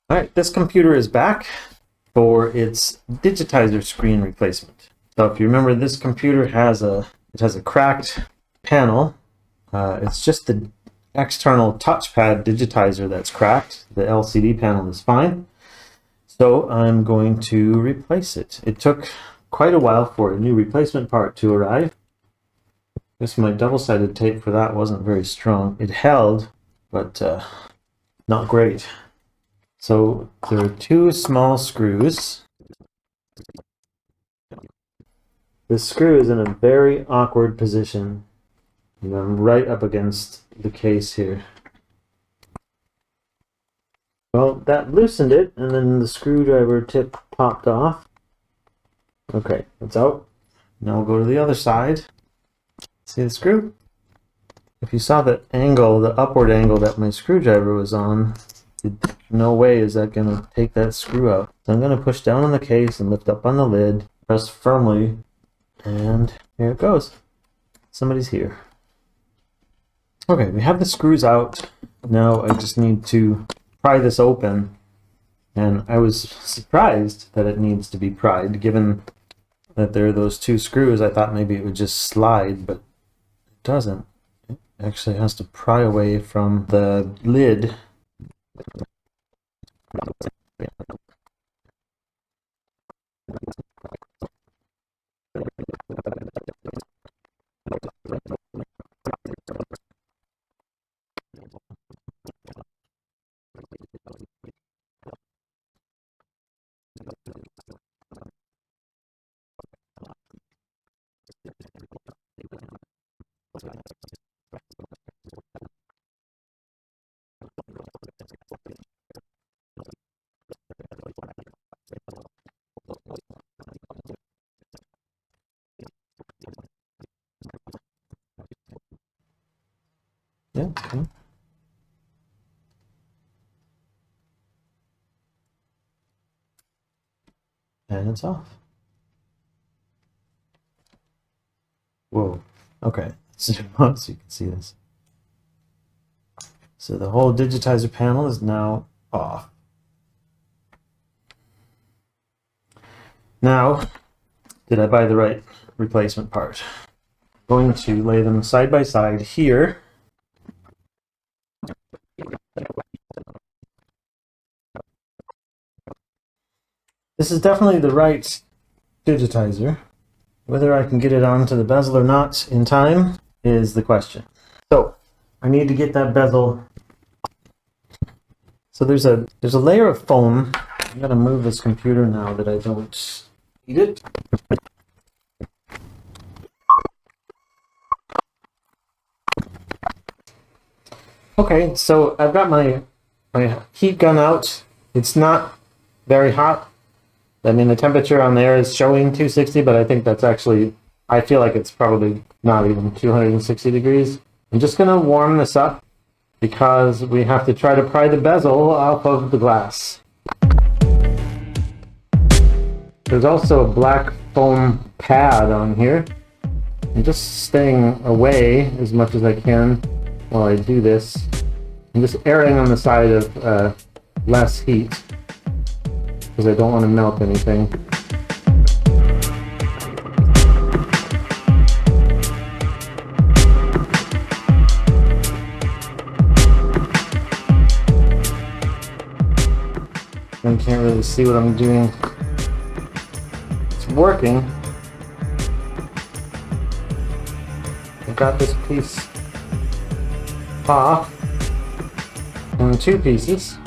All right, this computer is back for its digitizer screen replacement. So if you remember, this computer has a cracked panel. It's just the external touchpad digitizer that's cracked. The LCD panel is fine. So I'm going to replace it. It took quite a while for a new replacement part to arrive. I guess my double-sided tape for that wasn't very strong. It held, but not great. So there are two small screws. This screw is in a very awkward position. And I'm right up against the case here. Well, that loosened it, and then the screwdriver tip popped off. Okay, it's out. Now we'll go to the other side. See the screw? If you saw the angle, the upward angle that my screwdriver was on, no way is that going to take that screw out. So I'm going to push down on the case and lift up on the lid, press firmly, and here it goes. Somebody's here. Okay, we have the screws out. Now I just need to pry this open. And I was surprised that it needs to be pried, given that there are those two screws. I thought maybe it would just slide, but it doesn't. It actually has to pry away from the lid. Yeah. Okay. And it's off. Whoa. Okay. So you can see this. So the whole digitizer panel is now off. Now, did I buy the right replacement part? I'm going to lay them side by side here. This is definitely the right digitizer. Whether I can get it onto the bezel or not in time is the question. So I need to get that bezel. So there's a layer of foam. I'm gonna move this computer now that I don't need it. Okay, so I've got my heat gun out. It's not very hot. I mean, the temperature on there is showing 260, but I think that's actually, I feel like it's probably not even 260 degrees. I'm just going to warm this up because we have to try to pry the bezel off of the glass. There's also a black foam pad on here. I'm just staying away as much as I can while I do this. I'm just erring on the side of less heat, because I don't want to melt anything. I can't really see what I'm doing. It's working. I've got this piece off in two pieces.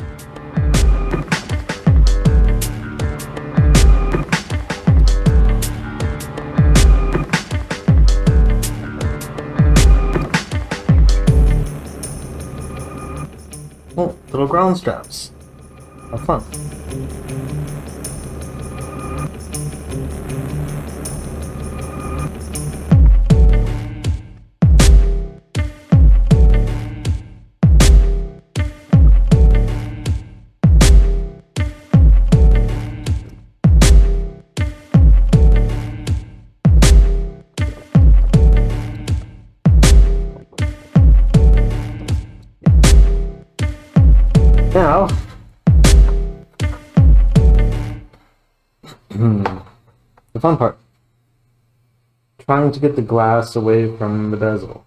Oh, little ground straps. Have fun. Now, fun part. Trying to get the glass away from the bezel.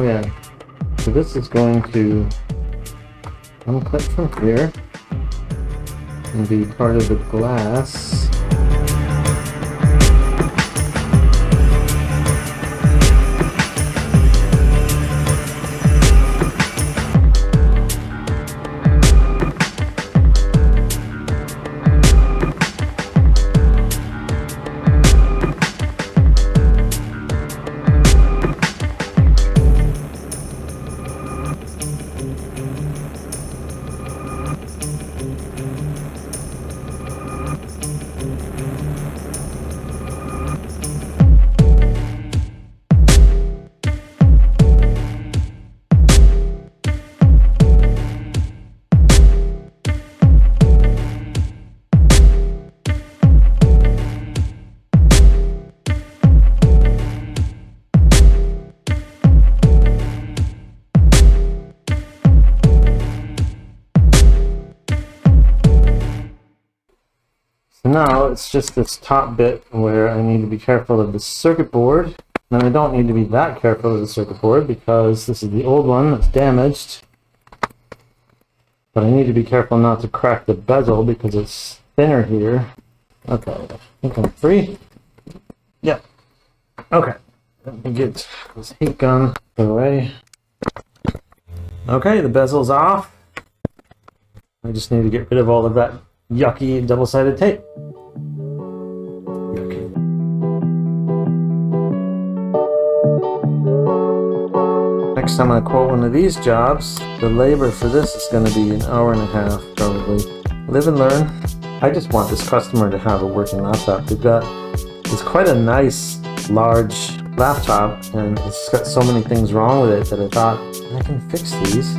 Oh yeah, so this is going to unclip from here and be part of the glass. So now it's just this top bit where I need to be careful of the circuit board. And I don't need to be that careful of the circuit board because this is the old one that's damaged. But I need to be careful not to crack the bezel because it's thinner here. Okay, I think I'm free. Yep. Okay, let me get this heat gun away. Okay, the bezel's off. I just need to get rid of all of that yucky double-sided tape. Yucky. Next time I quote one of these jobs, the labor for this is going to be an hour and a half probably. Live and learn. I just want this customer to have a working laptop. It's quite a nice, large laptop, and it's got so many things wrong with it that I thought I can fix these.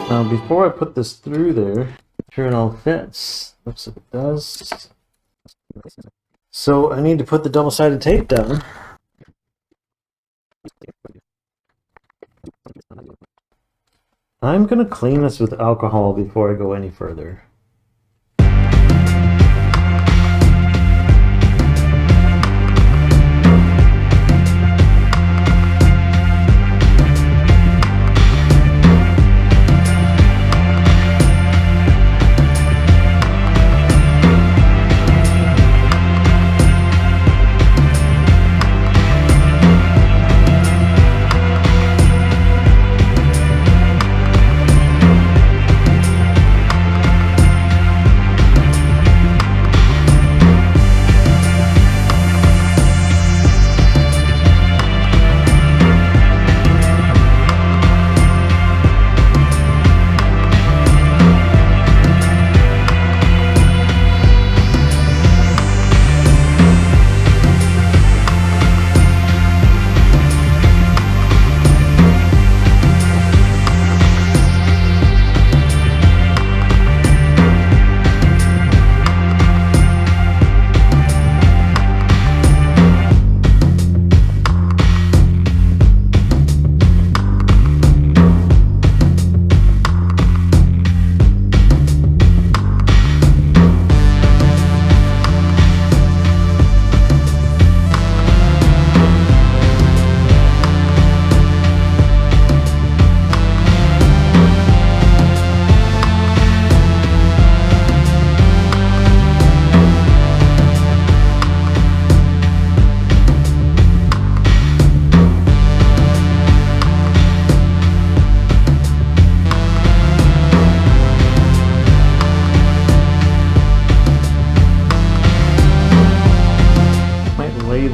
Now before I put this through there, make sure it all fits. Looks like it does. So I need to put the double-sided tape down. I'm going to clean this with alcohol before I go any further.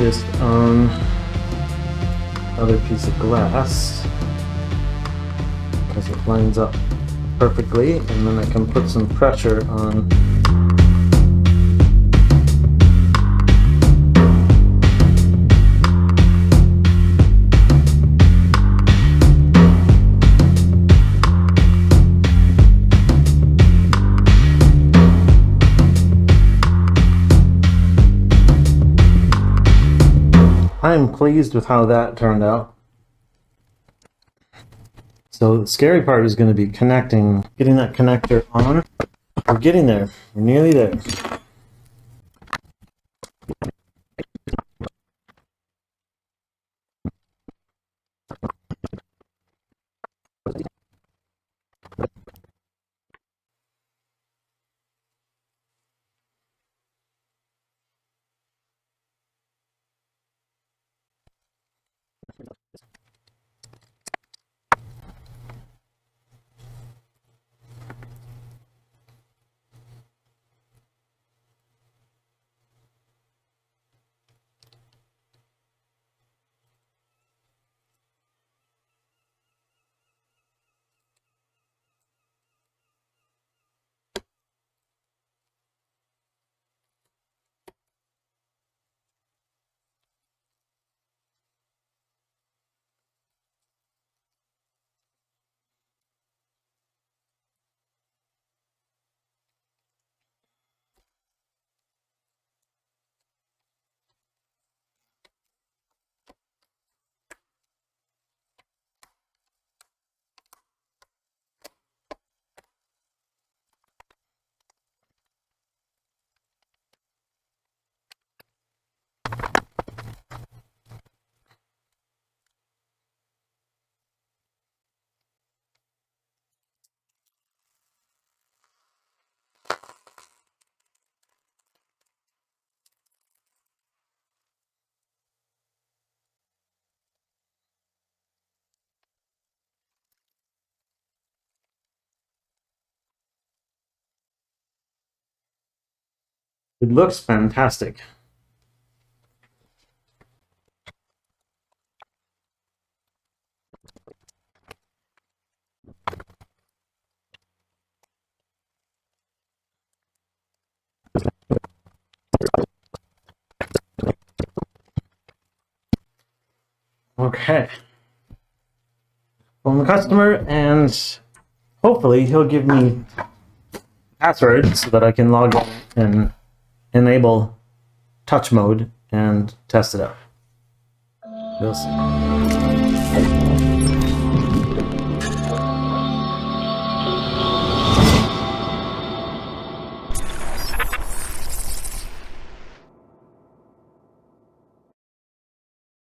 this on other piece of glass because it lines up perfectly, and then I can put some pressure on. I'm pleased with how that turned out. So the scary part is going to be getting that connector on. We're getting there. We're nearly there. It looks fantastic. Okay. Well, I'm a customer, and hopefully he'll give me password so that I can log in and enable touch mode and test it out. We'll see.